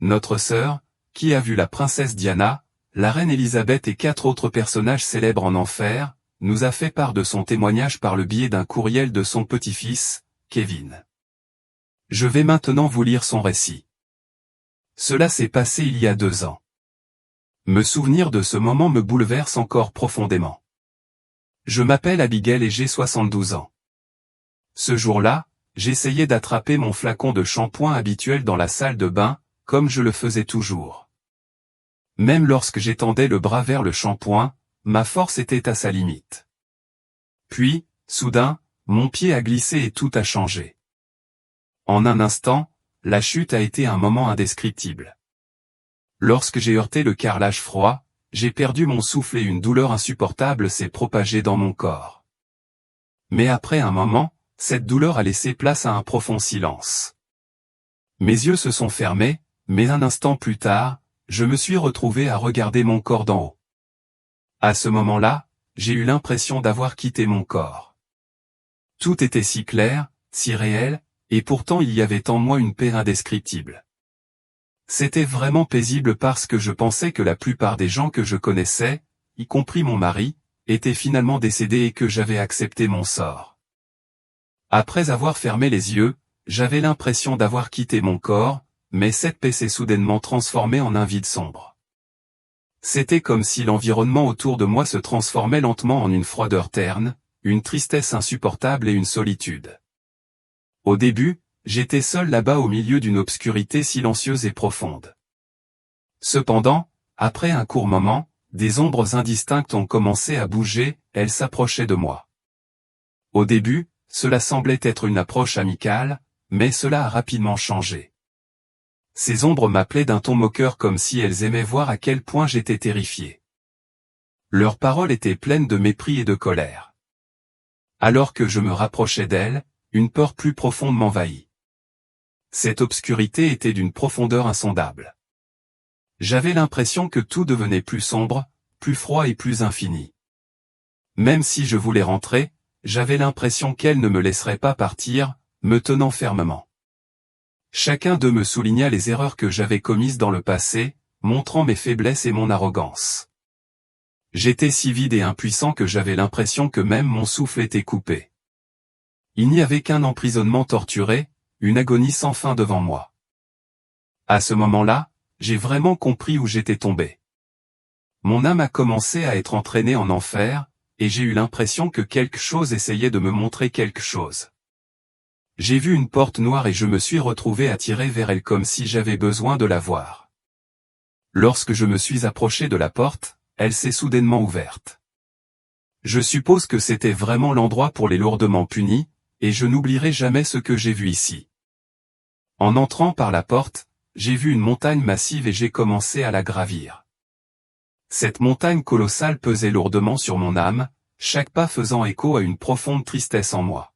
notre sœur, qui a vu la princesse Diana, la reine Élisabeth et 4 autres personnages célèbres en enfer, nous a fait part de son témoignage par le biais d'un courriel de son petit-fils, Kevin. Je vais maintenant vous lire son récit. Cela s'est passé il y a 2 ans. Me souvenir de ce moment me bouleverse encore profondément. Je m'appelle Abigail et j'ai 72 ans. Ce jour-là, j'essayais d'attraper mon flacon de shampoing habituel dans la salle de bain, comme je le faisais toujours. Même lorsque j'étendais le bras vers le shampoing, ma force était à sa limite. Puis, soudain, mon pied a glissé et tout a changé. En un instant, la chute a été un moment indescriptible. Lorsque j'ai heurté le carrelage froid, j'ai perdu mon souffle et une douleur insupportable s'est propagée dans mon corps. Mais après un moment, cette douleur a laissé place à un profond silence. Mes yeux se sont fermés, mais un instant plus tard, je me suis retrouvé à regarder mon corps d'en haut. À ce moment-là, j'ai eu l'impression d'avoir quitté mon corps. Tout était si clair, si réel, et pourtant il y avait en moi une paix indescriptible. C'était vraiment paisible parce que je pensais que la plupart des gens que je connaissais, y compris mon mari, étaient finalement décédés et que j'avais accepté mon sort. Après avoir fermé les yeux, j'avais l'impression d'avoir quitté mon corps, mais cette paix s'est soudainement transformée en un vide sombre. C'était comme si l'environnement autour de moi se transformait lentement en une froideur terne, une tristesse insupportable et une solitude. Au début, j'étais seul là-bas au milieu d'une obscurité silencieuse et profonde. Cependant, après un court moment, des ombres indistinctes ont commencé à bouger, elles s'approchaient de moi. Au début, cela semblait être une approche amicale, mais cela a rapidement changé. Ces ombres m'appelaient d'un ton moqueur comme si elles aimaient voir à quel point j'étais terrifié. Leurs paroles étaient pleines de mépris et de colère. Alors que je me rapprochais d'elles, une peur plus profonde m'envahit. Cette obscurité était d'une profondeur insondable. J'avais l'impression que tout devenait plus sombre, plus froid et plus infini. Même si je voulais rentrer, j'avais l'impression qu'elle ne me laisserait pas partir, me tenant fermement. Chacun d'eux me souligna les erreurs que j'avais commises dans le passé, montrant mes faiblesses et mon arrogance. J'étais si vide et impuissant que j'avais l'impression que même mon souffle était coupé. Il n'y avait qu'un emprisonnement torturé, une agonie sans fin devant moi. À ce moment-là, j'ai vraiment compris où j'étais tombé. Mon âme a commencé à être entraînée en enfer, et j'ai eu l'impression que quelque chose essayait de me montrer quelque chose. J'ai vu une porte noire et je me suis retrouvé attiré vers elle comme si j'avais besoin de la voir. Lorsque je me suis approché de la porte, elle s'est soudainement ouverte. Je suppose que c'était vraiment l'endroit pour les lourdement punis, et je n'oublierai jamais ce que j'ai vu ici. En entrant par la porte, j'ai vu une montagne massive et j'ai commencé à la gravir. Cette montagne colossale pesait lourdement sur mon âme, chaque pas faisant écho à une profonde tristesse en moi.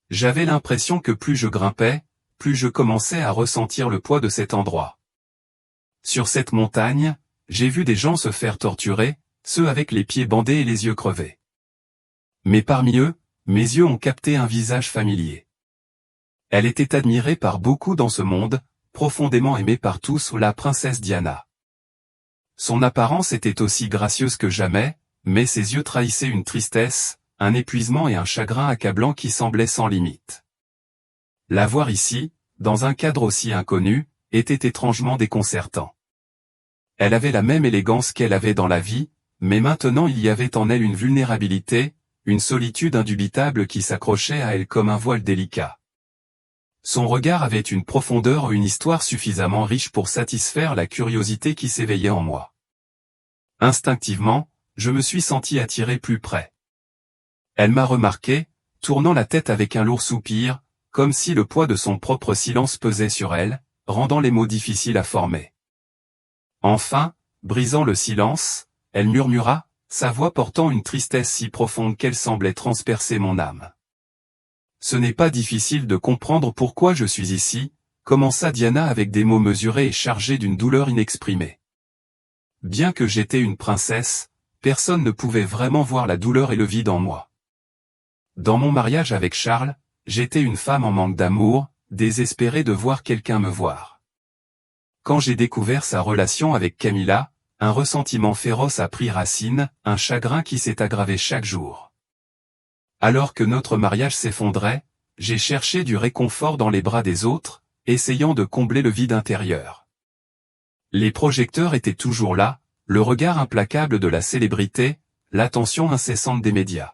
J'avais l'impression que plus je grimpais, plus je commençais à ressentir le poids de cet endroit. Sur cette montagne, j'ai vu des gens se faire torturer, ceux avec les pieds bandés et les yeux crevés. Mais parmi eux, mes yeux ont capté un visage familier. Elle était admirée par beaucoup dans ce monde, profondément aimée par tous, la princesse Diana. Son apparence était aussi gracieuse que jamais, mais ses yeux trahissaient une tristesse, un épuisement et un chagrin accablant qui semblaient sans limite. La voir ici, dans un cadre aussi inconnu, était étrangement déconcertant. Elle avait la même élégance qu'elle avait dans la vie, mais maintenant il y avait en elle une vulnérabilité, une solitude indubitable qui s'accrochait à elle comme un voile délicat. Son regard avait une profondeur, une histoire suffisamment riche pour satisfaire la curiosité qui s'éveillait en moi. Instinctivement, je me suis senti attiré plus près. Elle m'a remarqué, tournant la tête avec un lourd soupir, comme si le poids de son propre silence pesait sur elle, rendant les mots difficiles à former. Enfin, brisant le silence, elle murmura, sa voix portant une tristesse si profonde qu'elle semblait transpercer mon âme. « Ce n'est pas difficile de comprendre pourquoi je suis ici », commença Diana avec des mots mesurés et chargés d'une douleur inexprimée. Bien que j'étais une princesse, personne ne pouvait vraiment voir la douleur et le vide en moi. Dans mon mariage avec Charles, j'étais une femme en manque d'amour, désespérée de voir quelqu'un me voir. quand j'ai découvert sa relation avec Camilla, un ressentiment féroce a pris racine, un chagrin qui s'est aggravé chaque jour. Alors que notre mariage s'effondrait, j'ai cherché du réconfort dans les bras des autres, essayant de combler le vide intérieur. Les projecteurs étaient toujours là, le regard implacable de la célébrité, l'attention incessante des médias.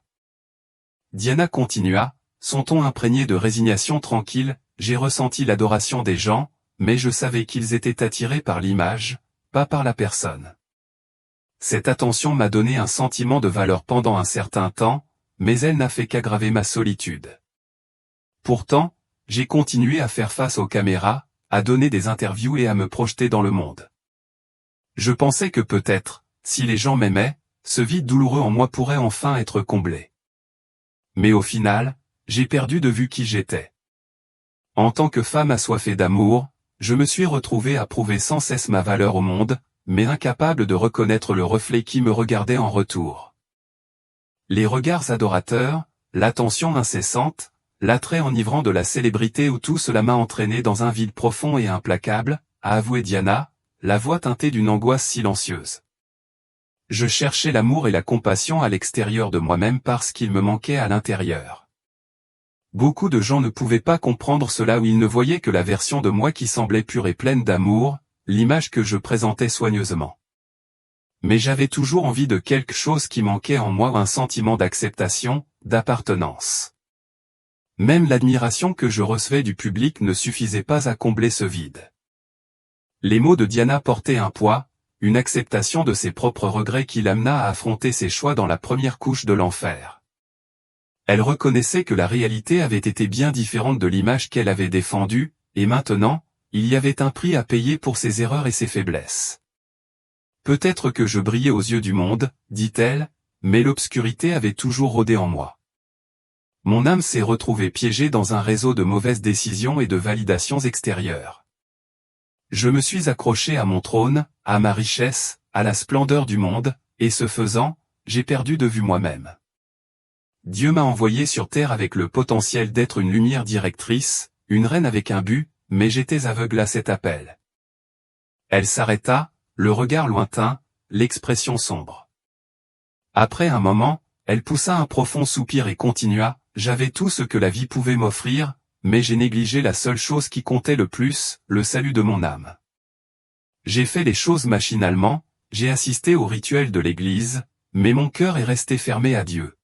Diana continua, son ton imprégné de résignation tranquille, j'ai ressenti l'adoration des gens, mais je savais qu'ils étaient attirés par l'image, pas par la personne. Cette attention m'a donné un sentiment de valeur pendant un certain temps, mais elle n'a fait qu'aggraver ma solitude. Pourtant, j'ai continué à faire face aux caméras, à donner des interviews et à me projeter dans le monde. Je pensais que peut-être, si les gens m'aimaient, ce vide douloureux en moi pourrait enfin être comblé. Mais au final, j'ai perdu de vue qui j'étais. En tant que femme assoiffée d'amour, je me suis retrouvé à prouver sans cesse ma valeur au monde, mais incapable de reconnaître le reflet qui me regardait en retour. Les regards adorateurs, l'attention incessante, l'attrait enivrant de la célébrité ou tout cela m'a entraîné dans un vide profond et implacable, a avoué Diana, la voix teintée d'une angoisse silencieuse. Je cherchais l'amour et la compassion à l'extérieur de moi-même parce qu'il me manquait à l'intérieur. Beaucoup de gens ne pouvaient pas comprendre cela ou ils ne voyaient que la version de moi qui semblait pure et pleine d'amour, l'image que je présentais soigneusement. Mais j'avais toujours envie de quelque chose qui manquait en moi, un sentiment d'acceptation, d'appartenance. Même l'admiration que je recevais du public ne suffisait pas à combler ce vide. Les mots de Diana portaient un poids, une acceptation de ses propres regrets qui l'amena à affronter ses choix dans la première couche de l'enfer. Elle reconnaissait que la réalité avait été bien différente de l'image qu'elle avait défendue, et maintenant, il y avait un prix à payer pour ses erreurs et ses faiblesses. Peut-être que je brillais aux yeux du monde, dit-elle, mais l'obscurité avait toujours rôdé en moi. Mon âme s'est retrouvée piégée dans un réseau de mauvaises décisions et de validations extérieures. Je me suis accroché à mon trône, à ma richesse, à la splendeur du monde, et ce faisant, j'ai perdu de vue moi-même. Dieu m'a envoyé sur terre avec le potentiel d'être une lumière directrice, une reine avec un but, mais j'étais aveugle à cet appel. Elle s'arrêta, le regard lointain, l'expression sombre. Après un moment, elle poussa un profond soupir et continua, j'avais tout ce que la vie pouvait m'offrir, mais j'ai négligé la seule chose qui comptait le plus, le salut de mon âme. J'ai fait les choses machinalement, j'ai assisté au rituel de l'Église, mais mon cœur est resté fermé à Dieu.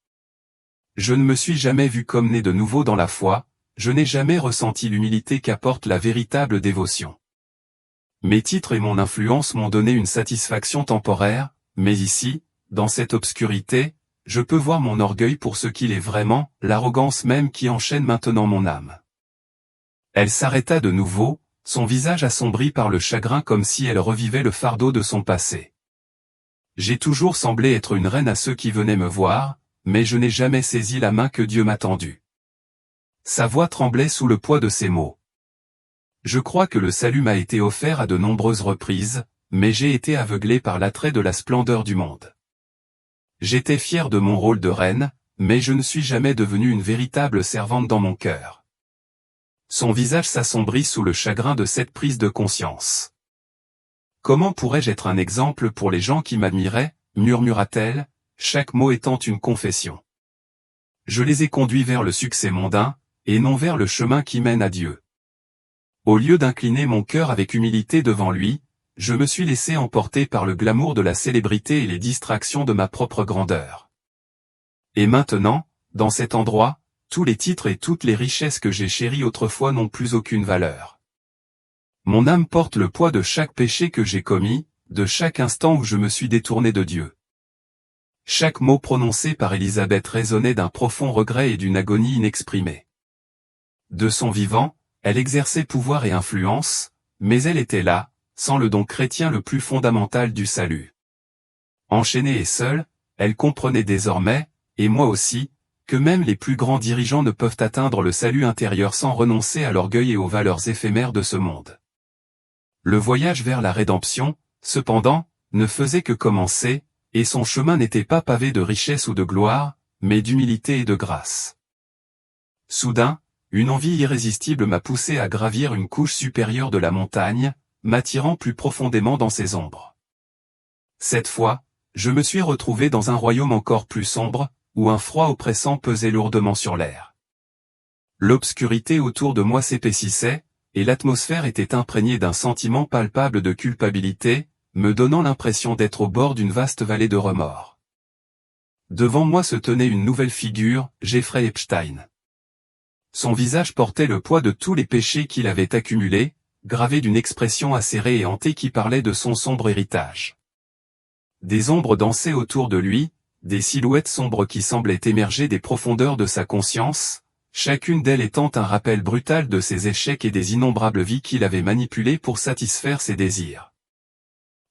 Je ne me suis jamais vu comme né de nouveau dans la foi, je n'ai jamais ressenti l'humilité qu'apporte la véritable dévotion. Mes titres et mon influence m'ont donné une satisfaction temporaire, mais ici, dans cette obscurité, je peux voir mon orgueil pour ce qu'il est vraiment, l'arrogance même qui enchaîne maintenant mon âme. Elle s'arrêta de nouveau, son visage assombri par le chagrin comme si elle revivait le fardeau de son passé. J'ai toujours semblé être une reine à ceux qui venaient me voir, mais je n'ai jamais saisi la main que Dieu m'a tendue. Sa voix tremblait sous le poids de ses mots. Je crois que le salut m'a été offert à de nombreuses reprises, mais j'ai été aveuglé par l'attrait de la splendeur du monde. J'étais fier de mon rôle de reine, mais je ne suis jamais devenue une véritable servante dans mon cœur. Son visage s'assombrit sous le chagrin de cette prise de conscience. Comment pourrais-je être un exemple pour les gens qui m'admiraient, murmura-t-elle, chaque mot étant une confession. Je les ai conduits vers le succès mondain, et non vers le chemin qui mène à Dieu. Au lieu d'incliner mon cœur avec humilité devant lui, je me suis laissé emporter par le glamour de la célébrité et les distractions de ma propre grandeur. Et maintenant, dans cet endroit, tous les titres et toutes les richesses que j'ai chéries autrefois n'ont plus aucune valeur. Mon âme porte le poids de chaque péché que j'ai commis, de chaque instant où je me suis détourné de Dieu. Chaque mot prononcé par Élisabeth résonnait d'un profond regret et d'une agonie inexprimée. De son vivant, elle exerçait pouvoir et influence, mais elle était là, sans le don chrétien le plus fondamental du salut. Enchaînée et seule, elle comprenait désormais, et moi aussi, que même les plus grands dirigeants ne peuvent atteindre le salut intérieur sans renoncer à l'orgueil et aux valeurs éphémères de ce monde. Le voyage vers la rédemption, cependant, ne faisait que commencer, et son chemin n'était pas pavé de richesse ou de gloire, mais d'humilité et de grâce. Soudain, une envie irrésistible m'a poussé à gravir une couche supérieure de la montagne, m'attirant plus profondément dans ses ombres. Cette fois, je me suis retrouvé dans un royaume encore plus sombre, où un froid oppressant pesait lourdement sur l'air. L'obscurité autour de moi s'épaississait, et l'atmosphère était imprégnée d'un sentiment palpable de culpabilité, me donnant l'impression d'être au bord d'une vaste vallée de remords. Devant moi se tenait une nouvelle figure, Jeffrey Epstein. Son visage portait le poids de tous les péchés qu'il avait accumulés, gravé d'une expression acérée et hantée qui parlait de son sombre héritage. Des ombres dansaient autour de lui, des silhouettes sombres qui semblaient émerger des profondeurs de sa conscience, chacune d'elles étant un rappel brutal de ses échecs et des innombrables vies qu'il avait manipulées pour satisfaire ses désirs.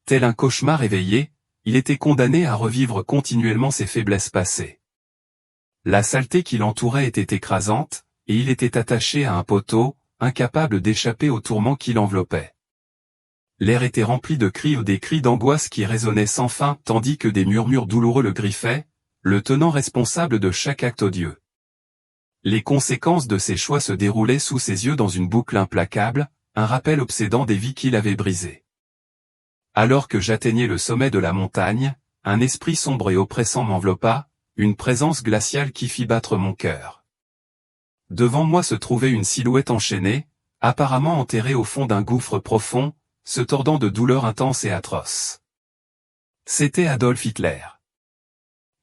Tel un cauchemar éveillé, il était condamné à revivre continuellement ses faiblesses passées. La saleté qui l'entourait était écrasante, et il était attaché à un poteau, incapable d'échapper aux tourments qui l'enveloppaient. L'air était rempli de cris ou des cris d'angoisse qui résonnaient sans fin, tandis que des murmures douloureux le griffaient, le tenant responsable de chaque acte odieux. Les conséquences de ses choix se déroulaient sous ses yeux dans une boucle implacable, un rappel obsédant des vies qu'il avait brisées. Alors que j'atteignais le sommet de la montagne, un esprit sombre et oppressant m'enveloppa, une présence glaciale qui fit battre mon cœur. Devant moi se trouvait une silhouette enchaînée, apparemment enterrée au fond d'un gouffre profond, se tordant de douleurs intenses et atroces. C'était Adolf Hitler.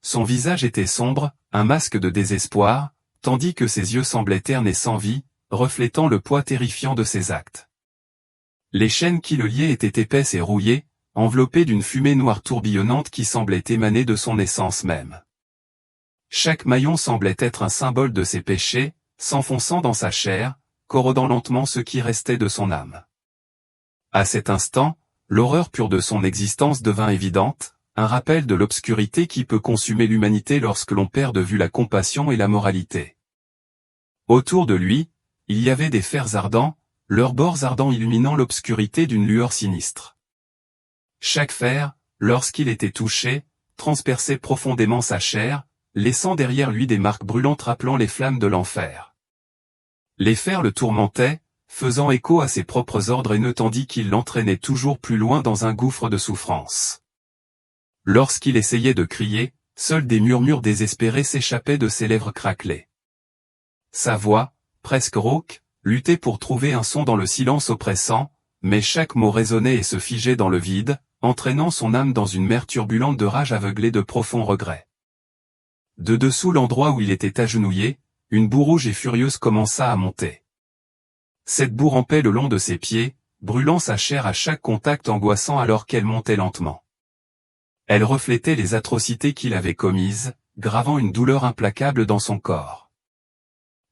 Son visage était sombre, un masque de désespoir, tandis que ses yeux semblaient ternes et sans vie, reflétant le poids terrifiant de ses actes. Les chaînes qui le liaient étaient épaisses et rouillées, enveloppées d'une fumée noire tourbillonnante qui semblait émaner de son essence même. Chaque maillon semblait être un symbole de ses péchés, s'enfonçant dans sa chair, corrodant lentement ce qui restait de son âme. À cet instant, l'horreur pure de son existence devint évidente, un rappel de l'obscurité qui peut consumer l'humanité lorsque l'on perd de vue la compassion et la moralité. Autour de lui, il y avait des fers ardents, leurs bords ardents illuminant l'obscurité d'une lueur sinistre. Chaque fer, lorsqu'il était touché, transperçait profondément sa chair, laissant derrière lui des marques brûlantes rappelant les flammes de l'enfer. Les fers le tourmentaient, faisant écho à ses propres ordres haineux tandis qu'il l'entraînait toujours plus loin dans un gouffre de souffrance. Lorsqu'il essayait de crier, seuls des murmures désespérés s'échappaient de ses lèvres craquelées. Sa voix, presque rauque, luttait pour trouver un son dans le silence oppressant, mais chaque mot résonnait et se figeait dans le vide, entraînant son âme dans une mer turbulente de rage aveuglée de profonds regrets. De dessous l'endroit où il était agenouillé, une boue rouge et furieuse commença à monter. Cette boue rampait le long de ses pieds, brûlant sa chair à chaque contact angoissant alors qu'elle montait lentement. Elle reflétait les atrocités qu'il avait commises, gravant une douleur implacable dans son corps.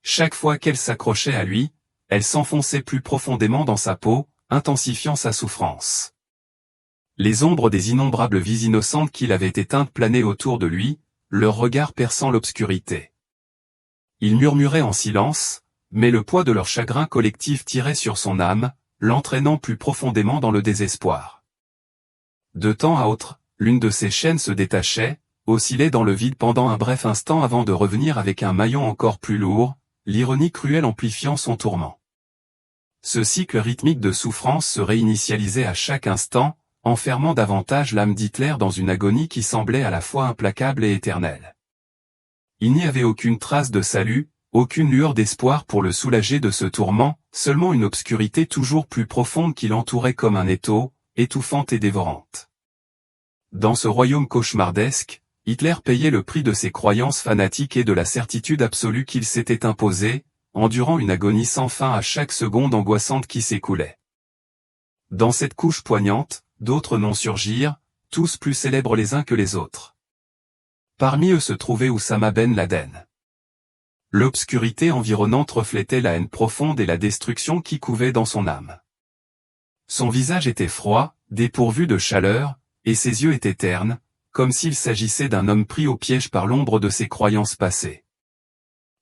Chaque fois qu'elle s'accrochait à lui, elle s'enfonçait plus profondément dans sa peau, intensifiant sa souffrance. Les ombres des innombrables vies innocentes qu'il avait éteintes planaient autour de lui, leurs regards perçant l'obscurité. Ils murmuraient en silence, mais le poids de leur chagrin collectif tirait sur son âme, l'entraînant plus profondément dans le désespoir. De temps à autre, l'une de ses chaînes se détachait, oscillait dans le vide pendant un bref instant avant de revenir avec un maillon encore plus lourd, l'ironie cruelle amplifiant son tourment. Ce cycle rythmique de souffrance se réinitialisait à chaque instant, enfermant davantage l'âme d'Hitler dans une agonie qui semblait à la fois implacable et éternelle. Il n'y avait aucune trace de salut, aucune lueur d'espoir pour le soulager de ce tourment, seulement une obscurité toujours plus profonde qui l'entourait comme un étau, étouffante et dévorante. Dans ce royaume cauchemardesque, Hitler payait le prix de ses croyances fanatiques et de la certitude absolue qu'il s'était imposée, endurant une agonie sans fin à chaque seconde angoissante qui s'écoulait. Dans cette couche poignante, d'autres noms surgirent, tous plus célèbres les uns que les autres. Parmi eux se trouvait Oussama Ben Laden. L'obscurité environnante reflétait la haine profonde et la destruction qui couvait dans son âme. Son visage était froid, dépourvu de chaleur, et ses yeux étaient ternes, comme s'il s'agissait d'un homme pris au piège par l'ombre de ses croyances passées.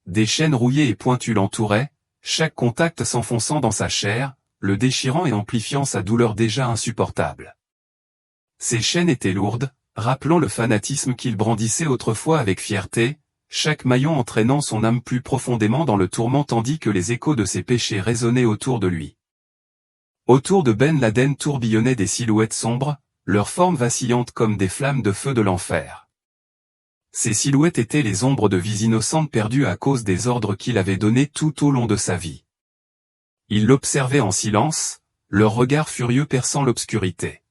Des chaînes rouillées et pointues l'entouraient, chaque contact s'enfonçant dans sa chair, le déchirant et amplifiant sa douleur déjà insupportable. Ces chaînes étaient lourdes, rappelant le fanatisme qu'il brandissait autrefois avec fierté, chaque maillon entraînant son âme plus profondément dans le tourment tandis que les échos de ses péchés résonnaient autour de lui. Autour de Ben Laden tourbillonnaient des silhouettes sombres, leurs formes vacillantes comme des flammes de feu de l'enfer. Ces silhouettes étaient les ombres de vies innocentes perdues à cause des ordres qu'il avait donnés tout au long de sa vie. Il l'observait en silence, leur regard furieux perçant l'obscurité.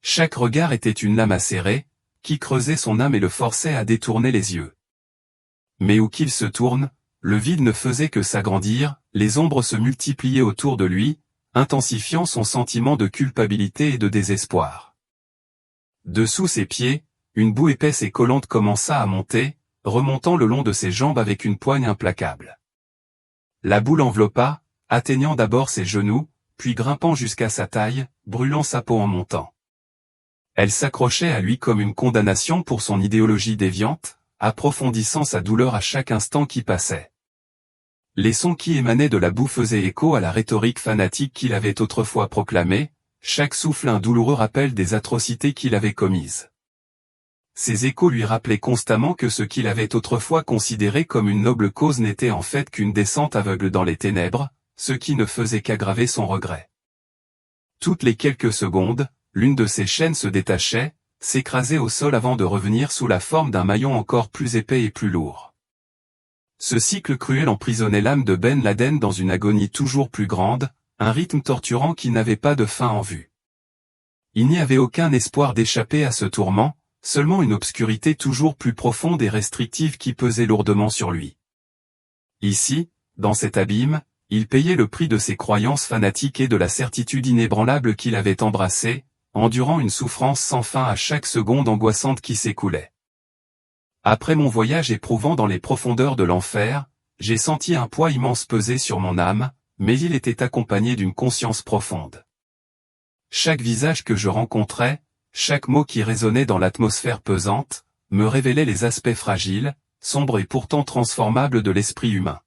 Chaque regard était une lame acérée, qui creusait son âme et le forçait à détourner les yeux. Mais où qu'il se tourne, le vide ne faisait que s'agrandir, les ombres se multipliaient autour de lui, intensifiant son sentiment de culpabilité et de désespoir. Dessous ses pieds, une boue épaisse et collante commença à monter, remontant le long de ses jambes avec une poigne implacable. La boue l'enveloppa, atteignant d'abord ses genoux, puis grimpant jusqu'à sa taille, brûlant sa peau en montant. Elle s'accrochait à lui comme une condamnation pour son idéologie déviante, approfondissant sa douleur à chaque instant qui passait. Les sons qui émanaient de la boue faisaient écho à la rhétorique fanatique qu'il avait autrefois proclamée, chaque souffle un douloureux rappel des atrocités qu'il avait commises. Ces échos lui rappelaient constamment que ce qu'il avait autrefois considéré comme une noble cause n'était en fait qu'une descente aveugle dans les ténèbres, ce qui ne faisait qu'aggraver son regret. Toutes les quelques secondes, l'une de ses chaînes se détachait, s'écrasait au sol avant de revenir sous la forme d'un maillon encore plus épais et plus lourd. Ce cycle cruel emprisonnait l'âme de Ben Laden dans une agonie toujours plus grande, un rythme torturant qui n'avait pas de fin en vue. Il n'y avait aucun espoir d'échapper à ce tourment, seulement une obscurité toujours plus profonde et restrictive qui pesait lourdement sur lui. Ici, dans cet abîme, il payait le prix de ses croyances fanatiques et de la certitude inébranlable qu'il avait embrassée, endurant une souffrance sans fin à chaque seconde angoissante qui s'écoulait. Après mon voyage éprouvant dans les profondeurs de l'enfer, j'ai senti un poids immense peser sur mon âme, mais il était accompagné d'une conscience profonde. Chaque visage que je rencontrais, chaque mot qui résonnait dans l'atmosphère pesante, me révélait les aspects fragiles, sombres et pourtant transformables de l'esprit humain.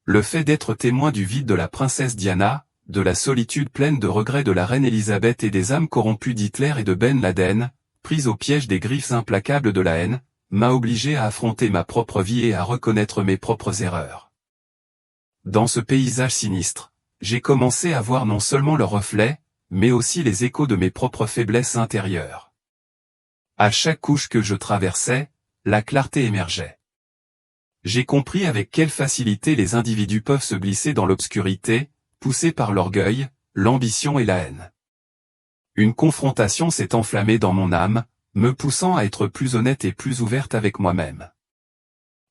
Le fait d'être témoin du vide de la princesse Diana, de la solitude pleine de regrets de la reine Elisabeth et des âmes corrompues d'Hitler et de Ben Laden, prises au piège des griffes implacables de la haine, m'a obligé à affronter ma propre vie et à reconnaître mes propres erreurs. Dans ce paysage sinistre, j'ai commencé à voir non seulement le reflet, mais aussi les échos de mes propres faiblesses intérieures. À chaque couche que je traversais, la clarté émergeait. J'ai compris avec quelle facilité les individus peuvent se glisser dans l'obscurité, poussés par l'orgueil, l'ambition et la haine. Une confrontation s'est enflammée dans mon âme, me poussant à être plus honnête et plus ouverte avec moi-même.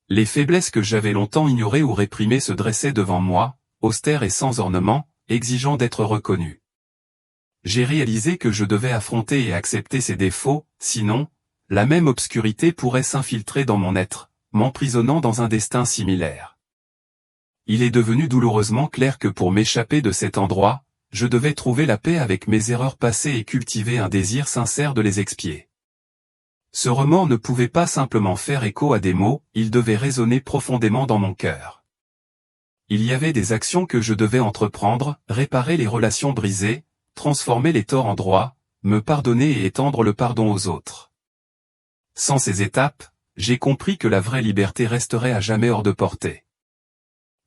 Les faiblesses que j'avais longtemps ignorées ou réprimées se dressaient devant moi, austères et sans ornement, exigeant d'être reconnues. J'ai réalisé que je devais affronter et accepter ces défauts, sinon, la même obscurité pourrait s'infiltrer dans mon être, m'emprisonnant dans un destin similaire. Il est devenu douloureusement clair que pour m'échapper de cet endroit, je devais trouver la paix avec mes erreurs passées et cultiver un désir sincère de les expier. Ce remords ne pouvait pas simplement faire écho à des mots, il devait résonner profondément dans mon cœur. Il y avait des actions que je devais entreprendre, réparer les relations brisées, transformer les torts en droits, me pardonner et étendre le pardon aux autres. Sans ces étapes, j'ai compris que la vraie liberté resterait à jamais hors de portée.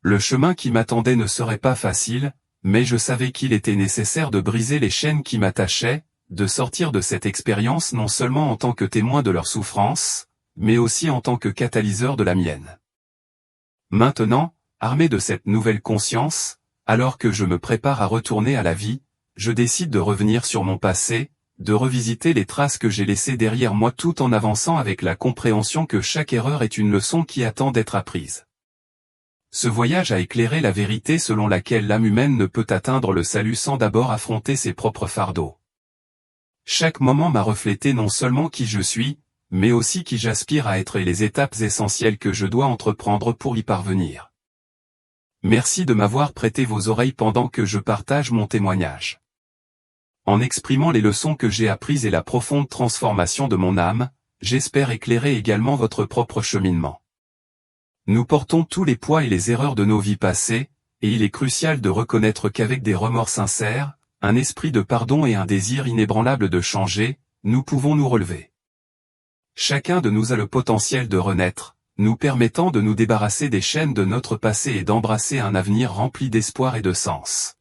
Le chemin qui m'attendait ne serait pas facile, mais je savais qu'il était nécessaire de briser les chaînes qui m'attachaient, de sortir de cette expérience non seulement en tant que témoin de leur souffrance, mais aussi en tant que catalyseur de la mienne. Maintenant, armé de cette nouvelle conscience, alors que je me prépare à retourner à la vie, je décide de revenir sur mon passé, de revisiter les traces que j'ai laissées derrière moi tout en avançant avec la compréhension que chaque erreur est une leçon qui attend d'être apprise. Ce voyage a éclairé la vérité selon laquelle l'âme humaine ne peut atteindre le salut sans d'abord affronter ses propres fardeaux. Chaque moment m'a reflété non seulement qui je suis, mais aussi qui j'aspire à être et les étapes essentielles que je dois entreprendre pour y parvenir. Merci de m'avoir prêté vos oreilles pendant que je partage mon témoignage. En exprimant les leçons que j'ai apprises et la profonde transformation de mon âme, j'espère éclairer également votre propre cheminement. Nous portons tous les poids et les erreurs de nos vies passées, et il est crucial de reconnaître qu'avec des remords sincères, un esprit de pardon et un désir inébranlable de changer, nous pouvons nous relever. Chacun de nous a le potentiel de renaître, nous permettant de nous débarrasser des chaînes de notre passé et d'embrasser un avenir rempli d'espoir et de sens.